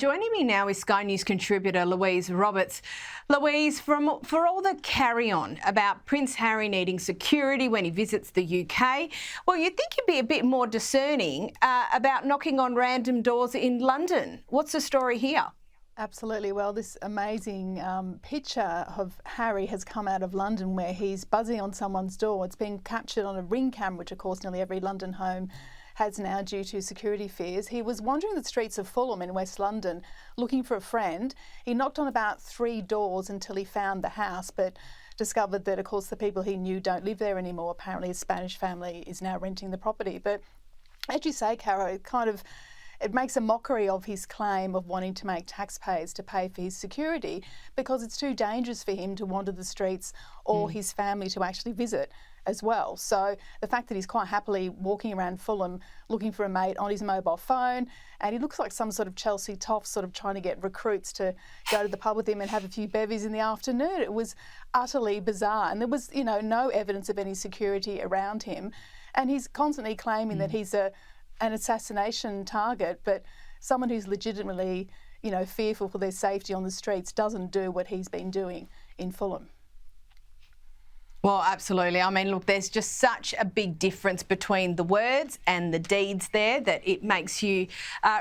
Joining me now is Sky News contributor Louise Roberts. Louise, for all the carry-on about Prince Harry needing security when he visits the UK, well, you'd think you'd be a bit more discerning about knocking on random doors in London. What's the story here? Absolutely. Well, this amazing picture of Harry has come out of London where he's buzzing on someone's door. It's been captured on a Ring camera, which of course nearly every London home has now due to security fears. He was wandering the streets of Fulham in West London looking for a friend. He knocked on about 3 doors until he found the house, but discovered that, of course, the people he knew don't live there anymore. Apparently a Spanish family is now renting the property. But as you say, Caro, it makes a mockery of his claim of wanting to make taxpayers to pay for his security because it's too dangerous for him to wander the streets or his family to actually visit as well. So the fact that he's quite happily walking around Fulham looking for a mate on his mobile phone, and he looks like some sort of Chelsea toff sort of trying to get recruits to go to the pub with him and have a few bevies in the afternoon. It was utterly bizarre, and there was, no evidence of any security around him. And he's constantly claiming that he's an assassination target, but someone who's legitimately, fearful for their safety on the streets doesn't do what he's been doing in Fulham. Well, absolutely. I mean, look, there's just such a big difference between the words and the deeds there that it makes you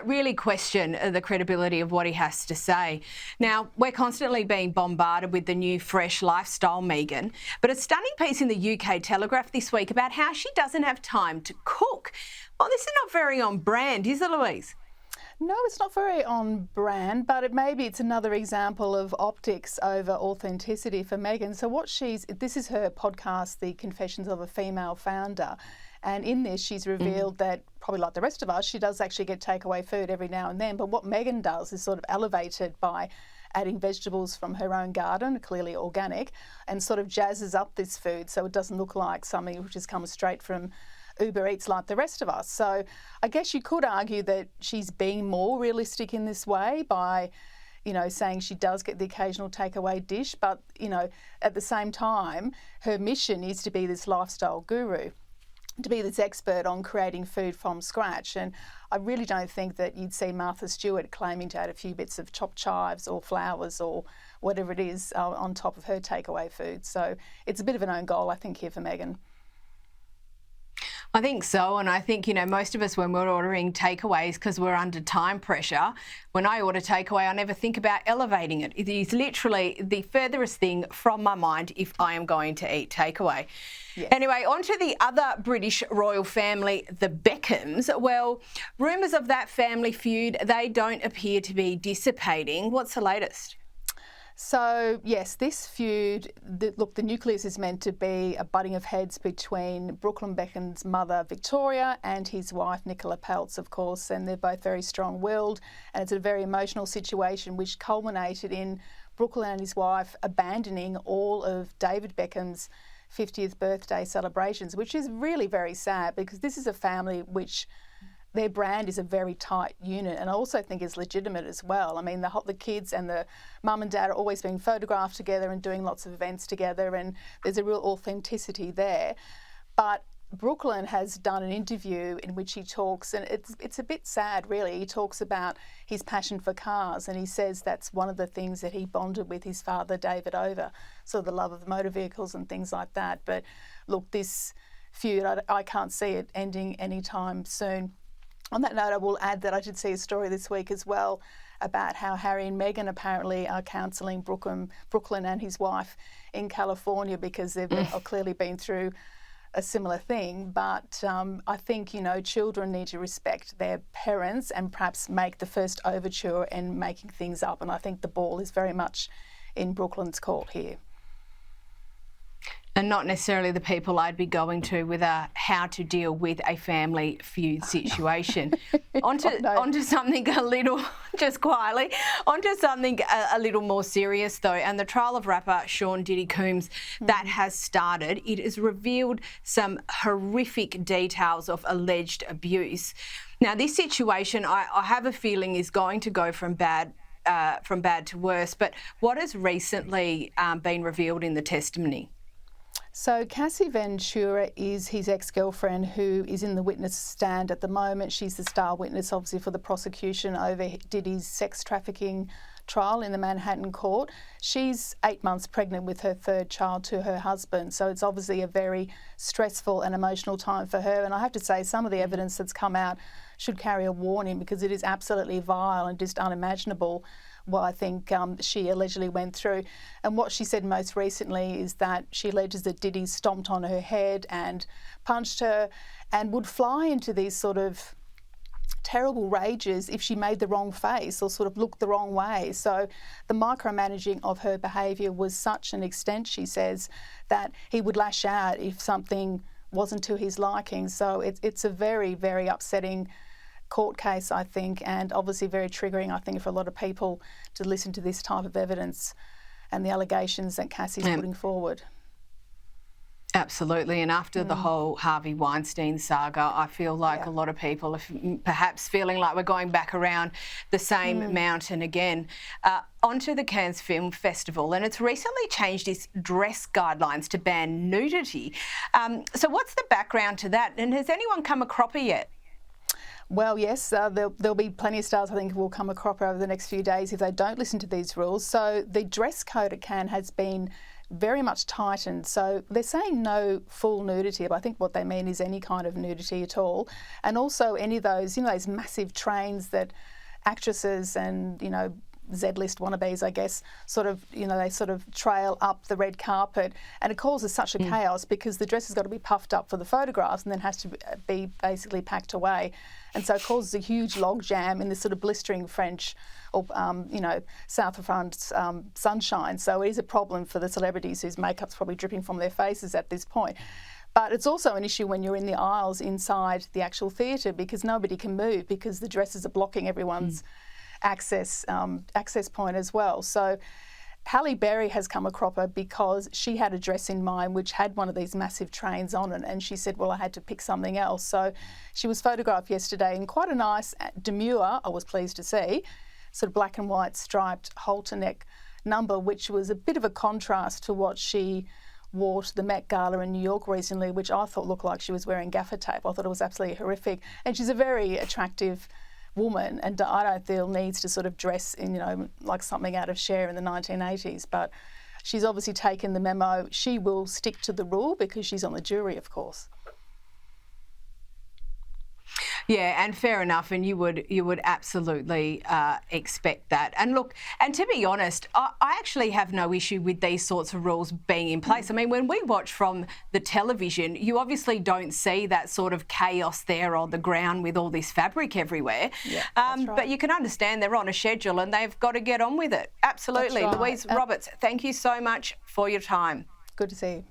really question the credibility of what he has to say. Now, we're constantly being bombarded with the new fresh lifestyle Meghan, but a stunning piece in the UK Telegraph this week about how she doesn't have time to cook. Well, this is not very on brand, is it, Louise? No, it's not very on brand, but maybe it's another example of optics over authenticity for Meghan. So this is her podcast, The Confessions of a Female Founder. And in this, she's revealed that, probably like the rest of us, she does actually get takeaway food every now and then. But what Meghan does is sort of elevate it by adding vegetables from her own garden, clearly organic, and sort of jazzes up this food so it doesn't look like something which has come straight from Uber Eats like the rest of us. So I guess you could argue that she's being more realistic in this way by, saying she does get the occasional takeaway dish, but, at the same time, her mission is to be this lifestyle guru, to be this expert on creating food from scratch. And I really don't think that you'd see Martha Stewart claiming to add a few bits of chopped chives or flowers or whatever it is on top of her takeaway food. So it's a bit of an own goal, I think, here for Meghan. I think so, and I think, most of us when we're ordering takeaways because we're under time pressure, when I order takeaway, I never think about elevating it. It is literally the furthest thing from my mind if I am going to eat takeaway. Yes. Anyway, on to the other British royal family, the Beckhams. Well, rumours of that family feud, they don't appear to be dissipating. What's the latest? So, yes, this feud, the nucleus is meant to be a butting of heads between Brooklyn Beckham's mother, Victoria, and his wife, Nicola Peltz, of course, and they're both very strong-willed, and it's a very emotional situation which culminated in Brooklyn and his wife abandoning all of David Beckham's 50th birthday celebrations, which is really very sad because this is a family which their brand is a very tight unit, and I also think is legitimate as well. I mean, the kids and the mum and dad are always being photographed together and doing lots of events together, and there's a real authenticity there. But Brooklyn has done an interview in which he talks, and it's a bit sad, really. He talks about his passion for cars, and he says that's one of the things that he bonded with his father, David, over, so the love of motor vehicles and things like that. But look, this feud, I can't see it ending anytime soon. On that note, I will add that I did see a story this week as well about how Harry and Meghan apparently are counselling Brooklyn and his wife in California because they've clearly been through a similar thing. But I think, children need to respect their parents and perhaps make the first overture in making things up. And I think the ball is very much in Brooklyn's court here. And not necessarily the people I'd be going to with a how to deal with a family feud situation. Onto something a little, just quietly, onto something a little more serious though, and the trial of rapper Sean Diddy Coombs that has started. It has revealed some horrific details of alleged abuse. Now, this situation, I have a feeling, is going to go from bad to worse, but what has recently been revealed in the testimony? So Cassie Ventura is his ex-girlfriend who is in the witness stand at the moment. She's the star witness, obviously, for the prosecution over Diddys' sex trafficking trial in the Manhattan court. She's 8 months pregnant with her third child to her husband, so it's obviously a very stressful and emotional time for her. And I have to say, some of the evidence that's come out should carry a warning, because it is absolutely vile and just unimaginable what I think she allegedly went through. And what she said most recently is that she alleges that Diddys stomped on her head and punched her, and would fly into these sort of terrible rages if she made the wrong face or sort of looked the wrong way. So the micromanaging of her behaviour was such an extent, she says, that he would lash out if something wasn't to his liking. So it's a very, very upsetting court case, I think, and obviously very triggering, I think, for a lot of people to listen to this type of evidence and the allegations that Cassie's putting forward. Absolutely, and after the whole Harvey Weinstein saga, I feel like a lot of people are perhaps feeling like we're going back around the same mountain again. Onto the Cannes Film Festival, and it's recently changed its dress guidelines to ban nudity. So what's the background to that, and has anyone come a cropper yet? Well, yes, there'll be plenty of stars, I think, who will come a cropper over the next few days if they don't listen to these rules. So the dress code at Cannes has been very much tightened. So they're saying no full nudity, but I think what they mean is any kind of nudity at all. And also any of those, those massive trains that actresses and, Z-list wannabes, I guess, they sort of trail up the red carpet, and it causes such a chaos because the dress has got to be puffed up for the photographs and then has to be basically packed away. And so it causes a huge log jam in this sort of blistering French or, south of France sunshine. So it is a problem for the celebrities whose makeup's probably dripping from their faces at this point. But it's also an issue when you're in the aisles inside the actual theatre, because nobody can move because the dresses are blocking everyone's access point as well. So Halle Berry has come a cropper because she had a dress in mind which had one of these massive trains on it, and she said, well, I had to pick something else. So she was photographed yesterday in quite a nice demure, I was pleased to see, sort of black and white striped halter neck number, which was a bit of a contrast to what she wore to the Met Gala in New York recently, which I thought looked like she was wearing gaffer tape. I thought it was absolutely horrific. And she's a very attractive woman, and I don't feel needs to sort of dress in, like something out of Cher in the 1980s. But she's obviously taken the memo. She will stick to the rule because she's on the jury, of course. Yeah, and fair enough, and you would absolutely expect that. And look, and to be honest, I actually have no issue with these sorts of rules being in place. I mean, when we watch from the television, you obviously don't see that sort of chaos there on the ground with all this fabric everywhere. Yeah, that's right. But you can understand they're on a schedule and they've got to get on with it. Absolutely. That's right. Louise Roberts, thank you so much for your time. Good to see you.